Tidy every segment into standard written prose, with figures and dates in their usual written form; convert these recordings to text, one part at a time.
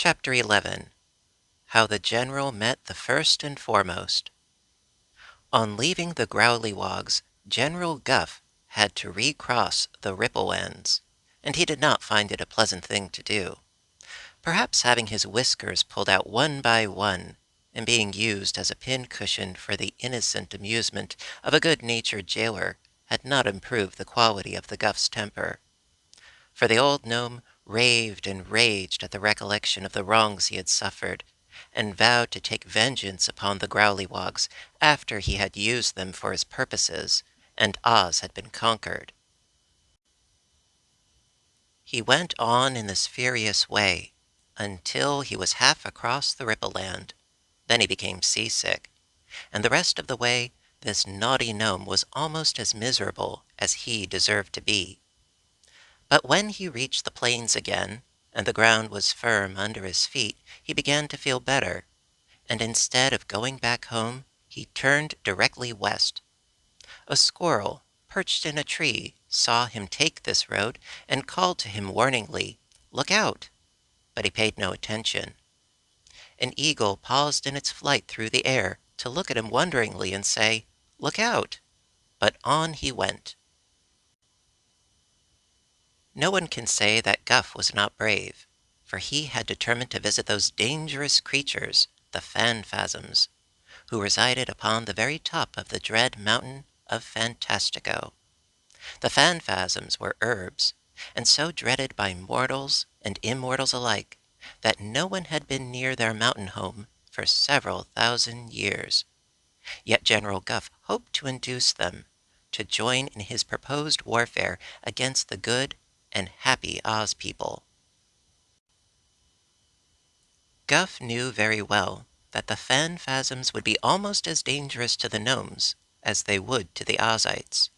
Chapter 11. How the General Met the First and Foremost. On leaving the Growlywogs, General Guff had to recross the Ripplewends, and he did not find it a pleasant thing to do. Perhaps having his whiskers pulled out one by one, and being used as a pin-cushion for the innocent amusement of a good-natured jailer, had not improved the quality of the Guff's temper. For the old gnome raved and raged at the recollection of the wrongs he had suffered, and vowed to take vengeance upon the Growlywogs after he had used them for his purposes, and Oz had been conquered. He went on in this furious way until he was half across the Rippleland. Then he became seasick, and the rest of the way this naughty gnome was almost as miserable as he deserved to be. But when he reached the plains again, and the ground was firm under his feet, he began to feel better, and instead of going back home, he turned directly west. A squirrel, perched in a tree, saw him take this road, and called to him warningly, "Look out!" But he paid no attention. An eagle paused in its flight through the air to look at him wonderingly and say, "Look out!" But on he went. No one can say that Guff was not brave, for he had determined to visit those dangerous creatures, the Phanfasms, who resided upon the very top of the dread mountain of Fantastico. The Phanfasms were herbs, and so dreaded by mortals and immortals alike, that no one had been near their mountain home for several thousand years. Yet General Guff hoped to induce them to join in his proposed warfare against the good and happy Oz people. Guff knew very well that the Phanfasms would be almost as dangerous to the gnomes as they would to the Ozites,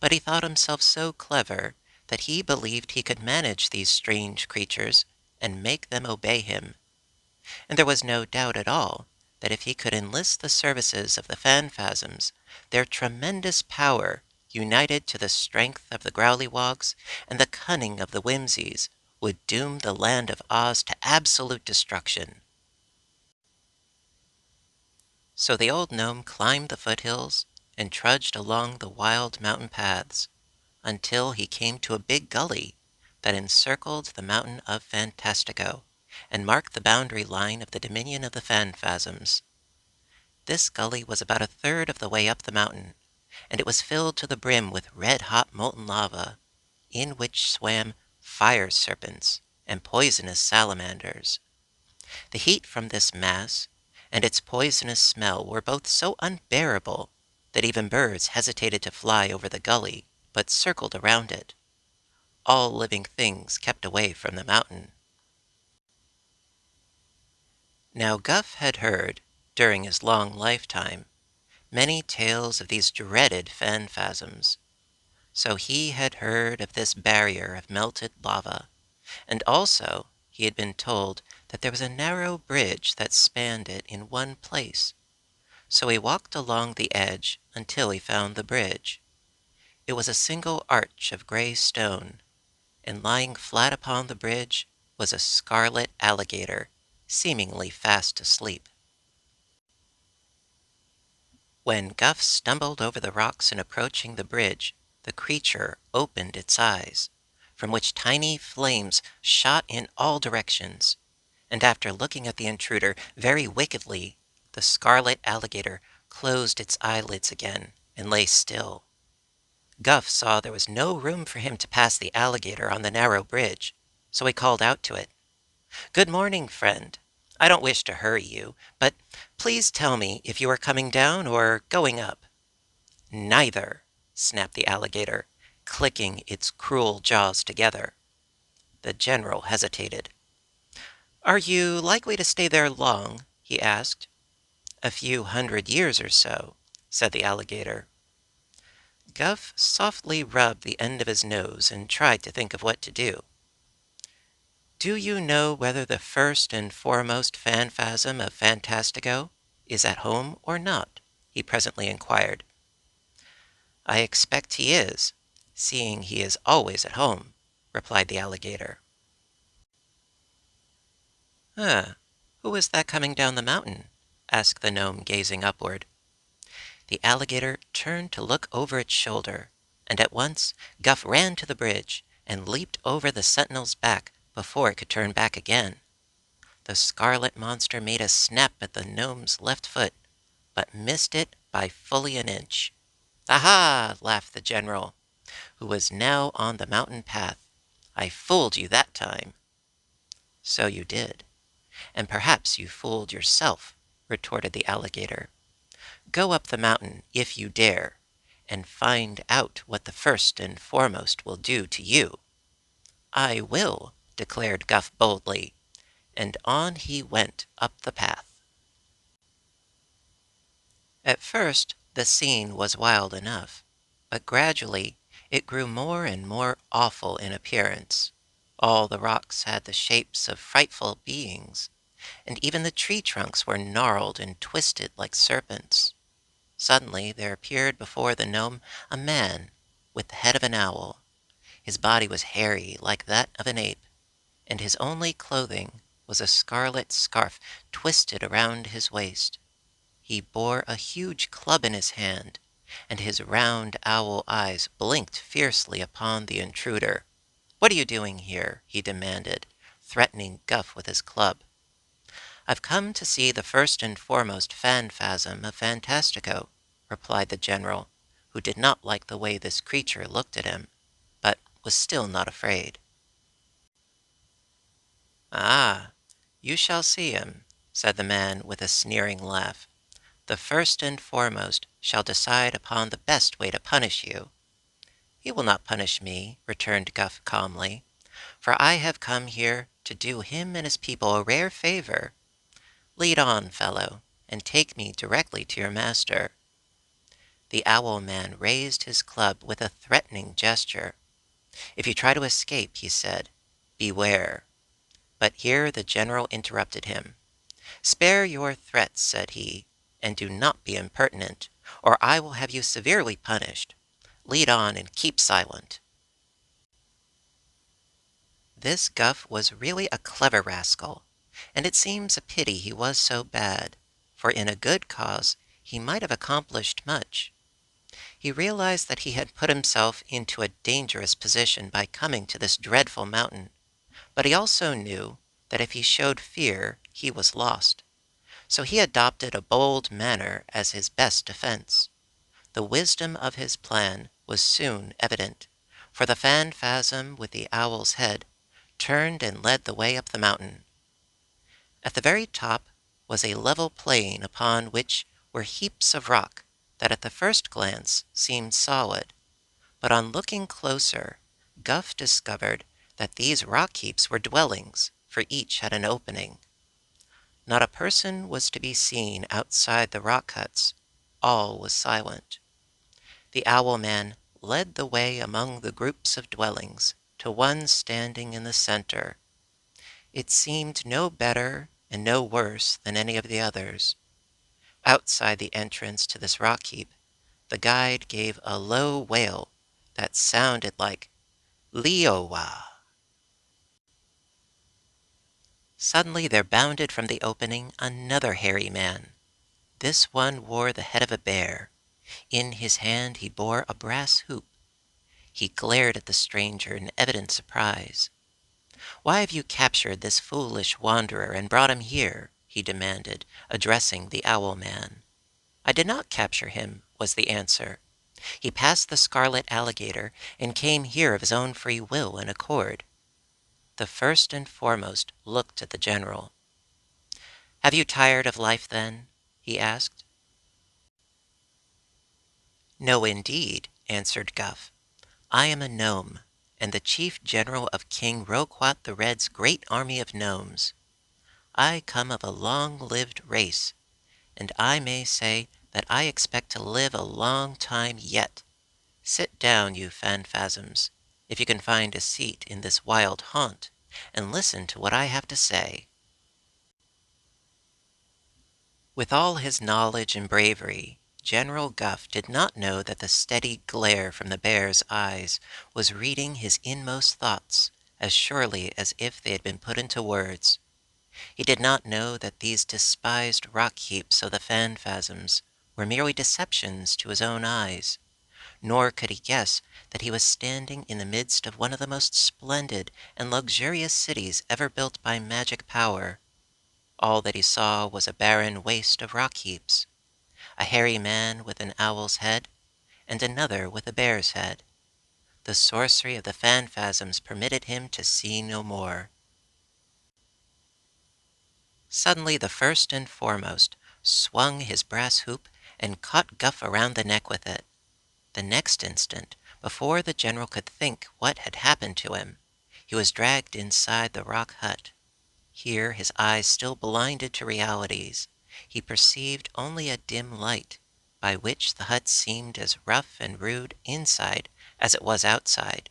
but he thought himself so clever that he believed he could manage these strange creatures and make them obey him, and there was no doubt at all that if he could enlist the services of the Phanfasms, their tremendous power, united to the strength of the Growlywogs and the cunning of the Whimsies, would doom the land of Oz to absolute destruction. So the old gnome climbed the foothills and trudged along the wild mountain paths until he came to a big gully that encircled the mountain of Fantastico and marked the boundary line of the dominion of the Phanfasms. This gully was about a third of the way up the mountain, and it was filled to the brim with red-hot molten lava, in which swam fire serpents and poisonous salamanders. The heat from this mass and its poisonous smell were both so unbearable that even birds hesitated to fly over the gully, but circled around it. All living things kept away from the mountain. Now Guff had heard, during his long lifetime, many tales of these dreaded Phanfasms. So he had heard of this barrier of melted lava, and also he had been told that there was a narrow bridge that spanned it in one place. So he walked along the edge until he found the bridge. It was a single arch of gray stone, and lying flat upon the bridge was a scarlet alligator, seemingly fast asleep. When Guff stumbled over the rocks in approaching the bridge, the creature opened its eyes, from which tiny flames shot in all directions, and after looking at the intruder very wickedly, the scarlet alligator closed its eyelids again and lay still. Guff saw there was no room for him to pass the alligator on the narrow bridge, so he called out to it, "Good morning, friend. I don't wish to hurry you, but please tell me if you are coming down or going up." "Neither," snapped the alligator, clicking its cruel jaws together. The general hesitated. "Are you likely to stay there long?" he asked. "A few 100 years or so," said the alligator. Guff softly rubbed the end of his nose and tried to think of what to do. "Do you know whether the first and foremost Phanfasm of Fantastico is at home or not?" he presently inquired. "I expect he is, seeing he is always at home," replied the alligator. Huh, who is that coming down the mountain? Asked the gnome, gazing upward. The alligator turned to look over its shoulder, and at once Guff ran to the bridge and leaped over the sentinel's back before it could turn back again. The scarlet monster made a snap at the gnome's left foot, but missed it by fully an inch. "Aha!" laughed the general, who was now on the mountain path. "I fooled you that time." "So you did, and perhaps you fooled yourself," retorted the alligator. "Go up the mountain, if you dare, and find out what the First and Foremost will do to you." "I will," declared Guff boldly, and on he went up the path. At first the scene was wild enough, but gradually it grew more and more awful in appearance. All the rocks had the shapes of frightful beings, and even the tree trunks were gnarled and twisted like serpents. Suddenly there appeared before the gnome a man with the head of an owl. His body was hairy like that of an ape, and his only clothing was a scarlet scarf twisted around his waist. He bore a huge club in his hand, and his round owl eyes blinked fiercely upon the intruder. "What are you doing here?" he demanded, threatening Guff with his club. "I've come to see the First and Foremost Phanfasm of Fantastico," replied the general, who did not like the way this creature looked at him, but was still not afraid. "Ah, you shall see him," said the man with a sneering laugh. "The First and Foremost shall decide upon the best way to punish you." "He will not punish me," returned Guff calmly, "for I have come here to do him and his people a rare favor. Lead on, fellow, and take me directly to your master." The owl man raised his club with a threatening gesture. "If you try to escape," he said, "beware." But here the general interrupted him. "Spare your threats," said he, "and do not be impertinent, or I will have you severely punished. Lead on and keep silent." This Guff was really a clever rascal, and it seems a pity he was so bad, for in a good cause he might have accomplished much. He realized that he had put himself into a dangerous position by coming to this dreadful mountain, but he also knew that if he showed fear he was lost. So he adopted a bold manner as his best defense. The wisdom of his plan was soon evident, for the phanfasm with the owl's head turned and led the way up the mountain. At the very top was a level plain upon which were heaps of rock that at the first glance seemed solid, but on looking closer, Guff discovered that these rock heaps were dwellings, for each had an opening. Not a person was to be seen outside the rock huts. All was silent. The owl man led the way among the groups of dwellings to one standing in the center. It seemed no better and no worse than any of the others. Outside the entrance to this rock heap, the guide gave a low wail that sounded like "Leowa." Suddenly there bounded from the opening another hairy man. This one wore the head of a bear. In his hand he bore a brass hoop. He glared at the stranger in evident surprise. "Why have you captured this foolish wanderer and brought him here?" he demanded, addressing the owl man. "I did not capture him," was the answer. "He passed the scarlet alligator and came here of his own free will and accord." The First and Foremost looked at the general. "Have you tired of life, then?" he asked. "No, indeed," answered Guff. "I am a gnome, and the chief general of King Roquat the Red's great army of gnomes. I come of a long-lived race, and I may say that I expect to live a long time yet. Sit down, you phanfasms, if you can find a seat in this wild haunt, and listen to what I have to say." With all his knowledge and bravery, General Guff did not know that the steady glare from the bear's eyes was reading his inmost thoughts as surely as if they had been put into words. He did not know that these despised rock heaps of the phanfasms were merely deceptions to his own eyes, nor could he guess that he was standing in the midst of one of the most splendid and luxurious cities ever built by magic power. All that he saw was a barren waste of rock heaps, a hairy man with an owl's head, and another with a bear's head. The sorcery of the phanfasms permitted him to see no more. Suddenly the first and foremost swung his brass hoop and caught Guff around the neck with it. The next instant, before the general could think what had happened to him, he was dragged inside the rock hut. Here, his eyes still blinded to realities, he perceived only a dim light, by which the hut seemed as rough and rude inside as it was outside.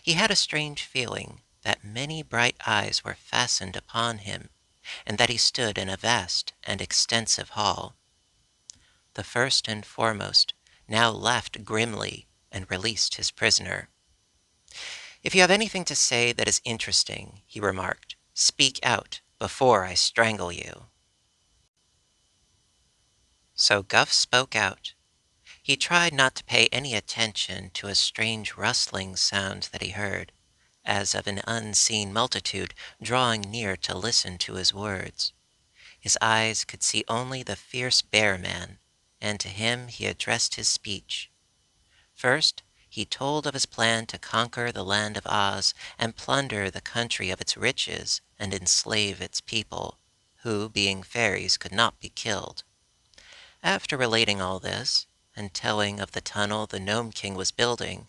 He had a strange feeling that many bright eyes were fastened upon him, and that he stood in a vast and extensive hall. The first and foremost now laughed grimly and released his prisoner. "If you have anything to say that is interesting," he remarked, "speak out before I strangle you." So Guff spoke out. He tried not to pay any attention to a strange rustling sound that he heard, as of an unseen multitude drawing near to listen to his words. His eyes could see only the fierce bear man, and to him he addressed his speech. First, he told of his plan to conquer the land of Oz and plunder the country of its riches and enslave its people, who, being fairies, could not be killed. After relating all this, and telling of the tunnel the Gnome King was building,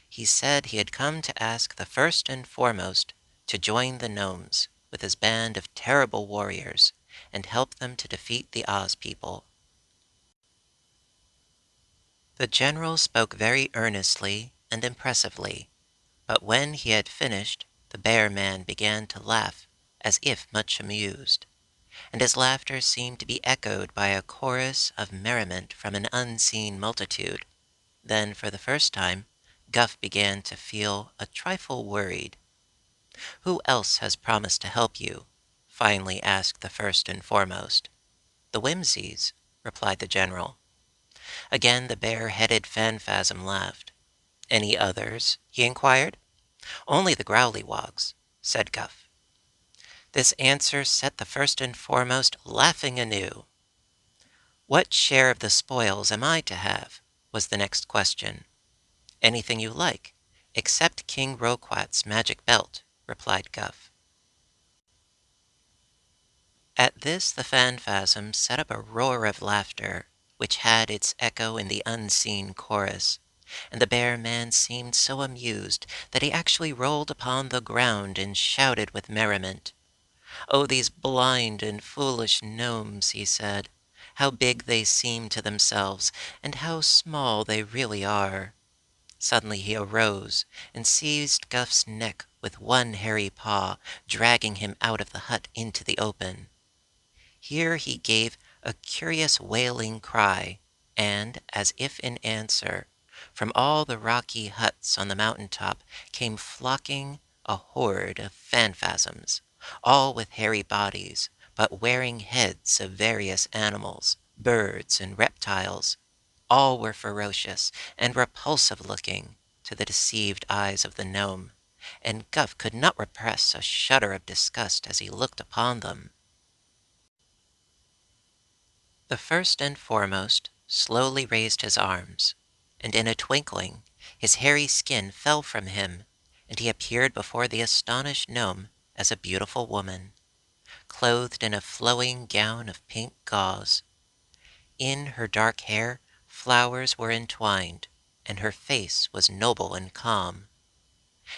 he said he had come to ask the first and foremost to join the gnomes with his band of terrible warriors and help them to defeat the Oz people. The general spoke very earnestly and impressively, but when he had finished, the bear man began to laugh as if much amused, and his laughter seemed to be echoed by a chorus of merriment from an unseen multitude. Then, for the first time, Guff began to feel a trifle worried. "Who else has promised to help you?" finally asked the first and foremost. "The Whimsies," replied the general. Again the bare-headed phanfasm laughed. "Any others?" he inquired. "Only the Growlywogs," said Guff. This answer set the first and foremost laughing anew. "What share of the spoils am I to have?" was the next question. "Anything you like, except King Roquat's magic belt," replied Guff. At this the phanfasm set up a roar of laughter, which had its echo in the unseen chorus, and the bear man seemed so amused that he actually rolled upon the ground and shouted with merriment. "Oh, these blind and foolish gnomes," he said. "How big they seem to themselves, and how small they really are." Suddenly he arose and seized Guff's neck with one hairy paw, dragging him out of the hut into the open. Here he gave a curious wailing cry, and, as if in answer, from all the rocky huts on the mountain top came flocking a horde of phanfasms, all with hairy bodies, but wearing heads of various animals, birds, and reptiles. All were ferocious and repulsive looking to the deceived eyes of the gnome, and Guff could not repress a shudder of disgust as he looked upon them. The first and foremost slowly raised his arms, and in a twinkling his hairy skin fell from him, and he appeared before the astonished gnome as a beautiful woman, clothed in a flowing gown of pink gauze. In her dark hair flowers were entwined, and her face was noble and calm.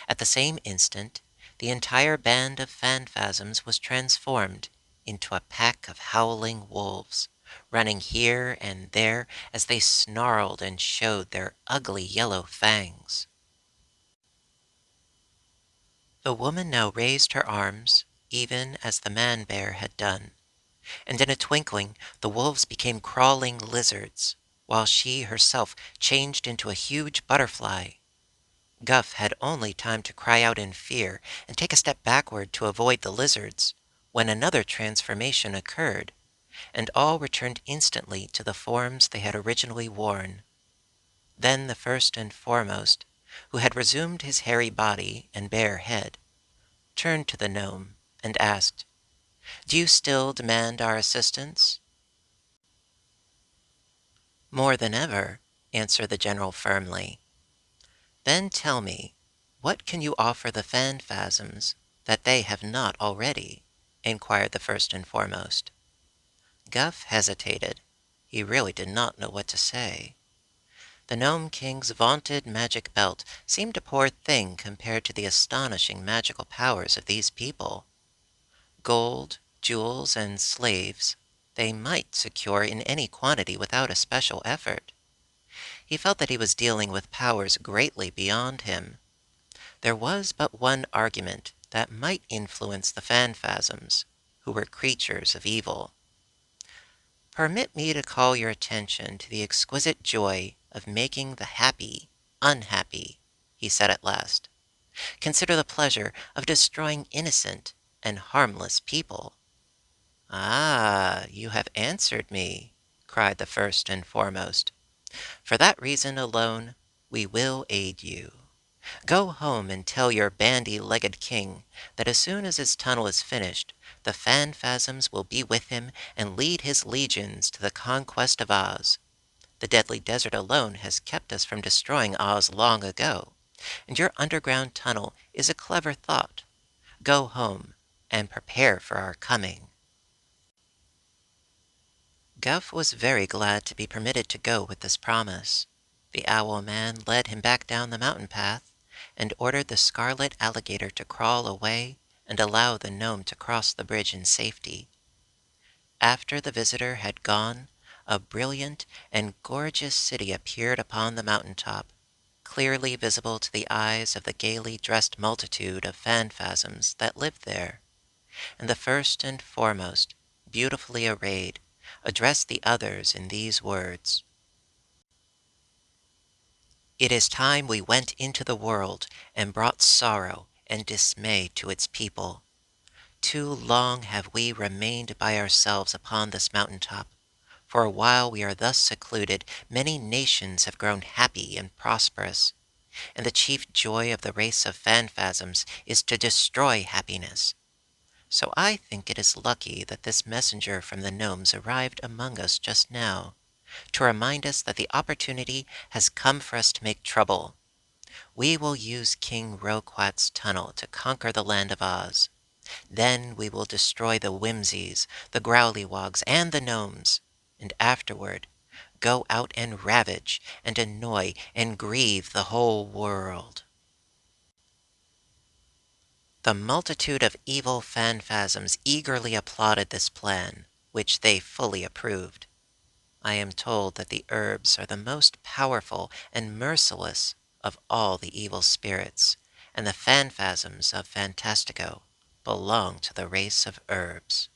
At the same instant the entire band of phanfasms was transformed into a pack of howling wolves, running here and there as they snarled and showed their ugly yellow fangs. The woman now raised her arms, even as the man-bear had done, and in a twinkling the wolves became crawling lizards, while she herself changed into a huge butterfly. Guff had only time to cry out in fear and take a step backward to avoid the lizards, when another transformation occurred, and all returned instantly to the forms they had originally worn. Then the first and foremost, who had resumed his hairy body and bare head, turned to the gnome and asked, "Do you still demand our assistance?" "More than ever," answered the general firmly. "Then tell me, what can you offer the Phanfasms that they have not already?" inquired the first and foremost. Guff hesitated. He really did not know what to say. The Gnome King's vaunted magic belt seemed a poor thing compared to the astonishing magical powers of these people. Gold, jewels, and slaves they might secure in any quantity without a special effort. He felt that he was dealing with powers greatly beyond him. There was but one argument that might influence the Phanfasms, who were creatures of evil. "Permit me to call your attention to the exquisite joy of making the happy unhappy," he said at last. "Consider the pleasure of destroying innocent and harmless people." "Ah, you have answered me," cried the first and foremost. "For that reason alone we will aid you. Go home and tell your bandy-legged king that as soon as his tunnel is finished, the Phanfasms will be with him and lead his legions to the conquest of Oz. The deadly desert alone has kept us from destroying Oz long ago, and your underground tunnel is a clever thought. Go home and prepare for our coming." Guff was very glad to be permitted to go with this promise. The Owl Man led him back down the mountain path, and ordered the scarlet alligator to crawl away and allow the gnome to cross the bridge in safety. After the visitor had gone, a brilliant and gorgeous city appeared upon the mountain top, clearly visible to the eyes of the gaily dressed multitude of Phanfasms that lived there. And the first and foremost, beautifully arrayed, addressed the others in these words: "It is time we went into the world and brought sorrow and dismay to its people. Too long have we remained by ourselves upon this mountain top, for while we are thus secluded, many nations have grown happy and prosperous, and the chief joy of the race of Phanfasms is to destroy happiness. So I think it is lucky that this messenger from the gnomes arrived among us just now, to remind us that the opportunity has come for us to make trouble. We will use King Roquat's tunnel to conquer the land of Oz. Then we will destroy the Whimsies, the Growlywogs, and the Gnomes, and afterward go out and ravage and annoy and grieve the whole world." The multitude of evil Phanfasms eagerly applauded this plan, which they fully approved. I am told that the herbs are the most powerful and merciless of all the evil spirits, and the Phanfasms of Fantastico belong to the race of herbs.